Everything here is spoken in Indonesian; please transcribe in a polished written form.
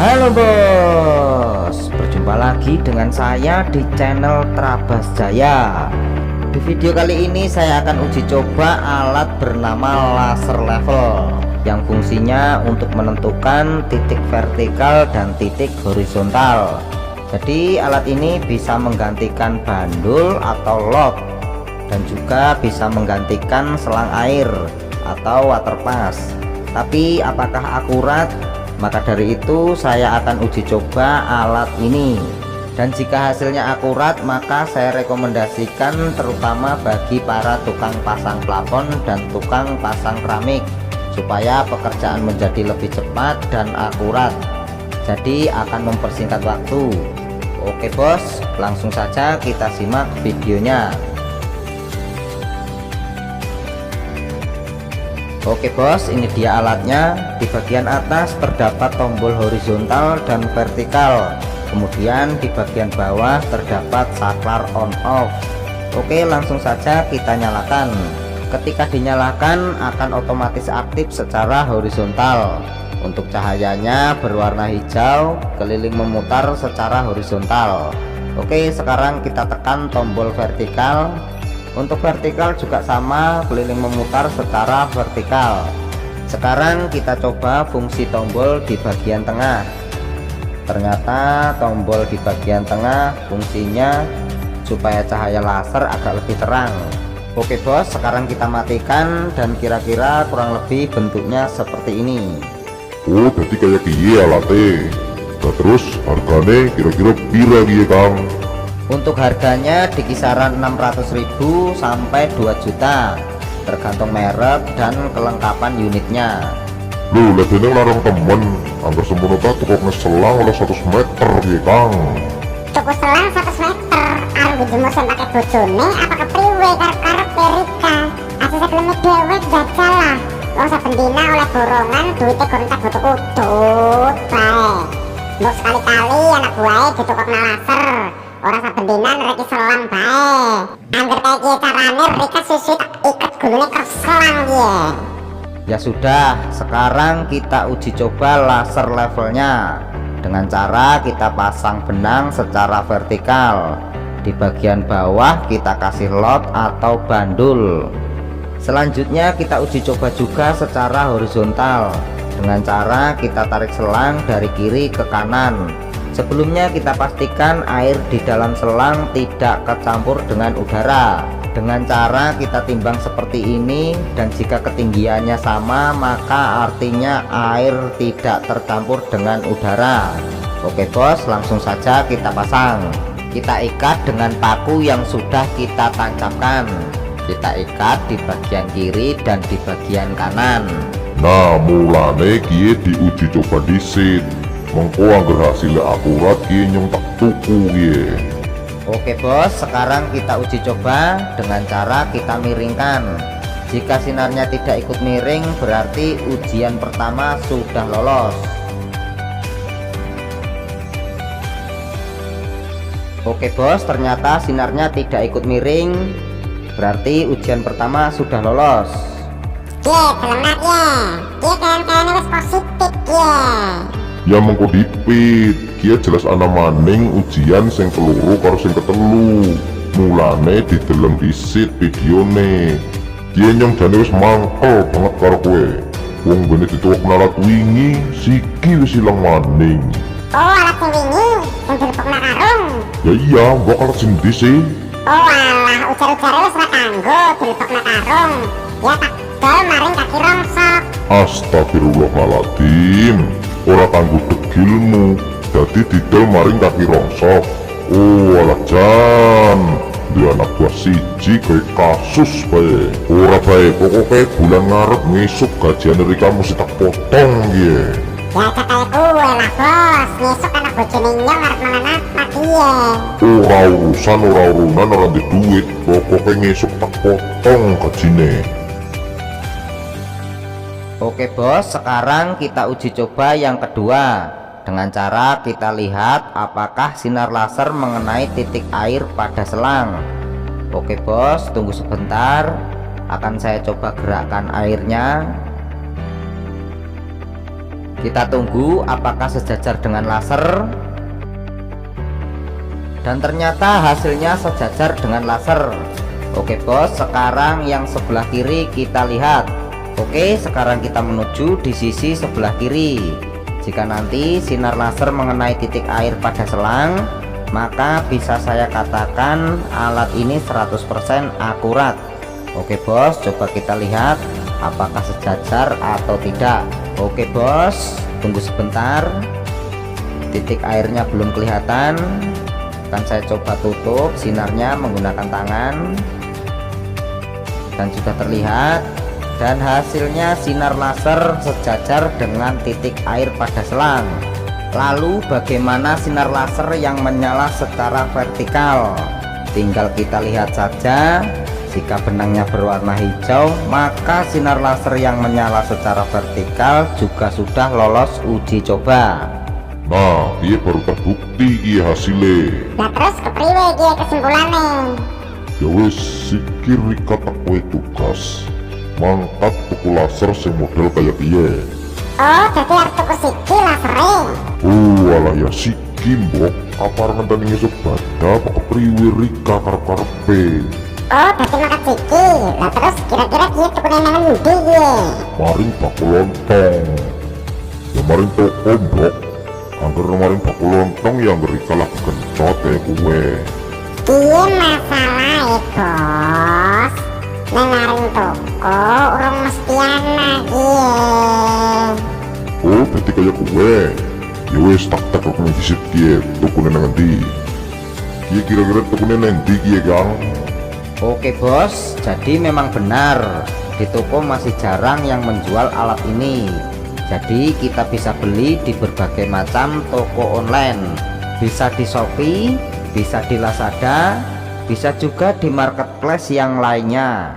Halo bos, berjumpa lagi dengan saya di channel Trabas Jaya. Di video kali ini saya akan uji coba alat bernama laser level yang fungsinya untuk menentukan titik vertikal dan titik horizontal. Jadi alat ini bisa menggantikan bandul atau lot dan juga bisa menggantikan selang air atau water pass. Tapi apakah akurat? Maka dari itu saya akan uji coba alat ini, dan jika hasilnya akurat maka saya rekomendasikan terutama bagi para tukang pasang plafon dan tukang pasang keramik supaya pekerjaan menjadi lebih cepat dan akurat, jadi akan mempersingkat waktu. Oke bos, langsung saja kita simak videonya. Oke bos, ini dia alatnya. Di bagian atas terdapat tombol horizontal dan vertikal, kemudian di bagian bawah terdapat saklar on off. Oke, langsung saja kita nyalakan. Ketika dinyalakan akan otomatis aktif secara horizontal. Untuk cahayanya berwarna hijau, keliling memutar secara horizontal. Oke, sekarang kita tekan tombol vertikal. Untuk vertikal juga sama, keliling memutar secara vertikal. Sekarang kita coba fungsi tombol di bagian tengah. Ternyata tombol di bagian tengah fungsinya supaya cahaya laser agak lebih terang. Oke bos, sekarang kita matikan dan kira-kira kurang lebih bentuknya seperti ini. Oh, jadi kayak gini alatnya. Nah, terus harganya kira-kira pira ya Kang? Untuk harganya di kisaran 600.000 sampai 2 juta tergantung merek dan kelengkapan unitnya. Loh, ledene larang temen anggar semono ta tukok ngeselang oleh 100 meter ya Kang. Tuku selang 100 meter arep dijemur sing pake bojone apa kepriwe karep Erika. Asal sebelum dhewe jajal lah. Wong saben dina oleh borongan duwite gur entek utut bae. Mbok sekali-kali anak buahe ditukokna laser. Orang saben dina nreki selang bae. Angger kaya iki carane Rika sisih tak iket gulune ke selang piye. Ya sudah, sekarang kita uji coba laser levelnya dengan cara kita pasang benang secara vertikal. Di bagian bawah kita kasih lot atau bandul. Selanjutnya kita uji coba juga secara horizontal dengan cara kita tarik selang dari kiri ke kanan. Sebelumnya kita pastikan air di dalam selang tidak kecampur dengan udara. Dengan cara kita timbang seperti ini, dan jika ketinggiannya sama maka artinya air tidak tercampur dengan udara. Oke bos, langsung saja kita pasang. Kita ikat dengan paku yang sudah kita tancapkan. Kita ikat di bagian kiri dan di bagian kanan. Nah, mulane kiye diuji coba disit. Mengko anggar hasilnya akurat kiye nyong tak tuku kiye. Oke bos, sekarang kita uji coba dengan cara kita miringkan. Jika sinarnya tidak ikut miring berarti ujian pertama sudah lolos. Oke bos, ternyata sinarnya tidak ikut miring, berarti ujian pertama sudah lolos. Ye, belemak ye. Ye kayane wis positif ye. Ya mengko dipit, kiye jelas ana maning ujian sing keloro karo sing ketelu. Mulane dideleng disit videone. Kiye nyong jane wis mangkel banget karo kowe. Wong bene dituwek nalat wingi, siki wis ilang maning. Oh, alat sing wingi sing dilebokna karung. Ya iya, mbok alat sing ndi sih? Oh alah, ujar-ujare wis ora kanggo dilebokna karung. Ya tak dol maring kaki rongsok. Astagfirullahaladzim, ora kanggo degilmu, dadi didol maring kaki rongsok. Oh alah jan, dia anak buah siji kayak kasus bae. Ora bae, pokoknya bulan ngarep ngisuk gajian Rika mesti tak potong ye. Ya cakal kuwe lah bos, ngesuk anak bojone nyong arep mangan apa piye. Ora urusan, ora urunan, ora di duit, pokoknya ngisuk tak potong gajine. Oke bos, sekarang kita uji coba yang kedua dengan cara kita lihat apakah sinar laser mengenai titik air pada selang. Oke bos, tunggu sebentar, akan saya coba gerakkan airnya. Kita tunggu apakah sejajar dengan laser. Dan ternyata hasilnya sejajar dengan laser. Oke bos, sekarang yang sebelah kiri kita lihat. Oke, sekarang kita menuju di sisi sebelah kiri. Jika nanti sinar laser mengenai titik air pada selang, maka bisa saya katakan alat ini 100% akurat. Oke bos, coba kita lihat apakah sejajar atau tidak. Oke bos, tunggu sebentar. Titik airnya belum kelihatan. Akan saya coba tutup sinarnya menggunakan tangan. Dan sudah terlihat. Dan hasilnya sinar laser sejajar dengan titik air pada selang. Lalu bagaimana sinar laser yang menyala secara vertikal? Tinggal kita lihat saja. Jika benangnya berwarna hijau, maka sinar laser yang menyala secara vertikal juga sudah lolos uji coba. Nah, dia baru terbukti iya hasilnya. Nah terus kepriwe dia kesimpulannya? Ya wis, sikir Rika tak kowe tugas mangkat tuku laser sing model kayak dia. Oh jadi harus tuku siki lasernya? Oh alah ya siki mbok, kapar ngenteni ngesuk bada apa kepriwe Rika karep-karepe. Oh jadi makan siki. Lah terus kira-kira dia tukune nang endi dia? Maring bakul lontong. Ya maring toko mbok. Angger maring bakul lontong yang Rika lagi kencot ya kowe. Iya masalah bos. Nengaring toko urung mesti anak iya. Oh berarti kayak kowe. Ya wis tak rukun visit kie tukune nang endi. Kie kira-kira tukune nang endi kie Kang? Oke bos, jadi memang benar di toko masih jarang yang menjual alat ini. Jadi kita bisa beli di berbagai macam toko online. Bisa di Shopee, bisa di Lazada, bisa juga di marketplace yang lainnya.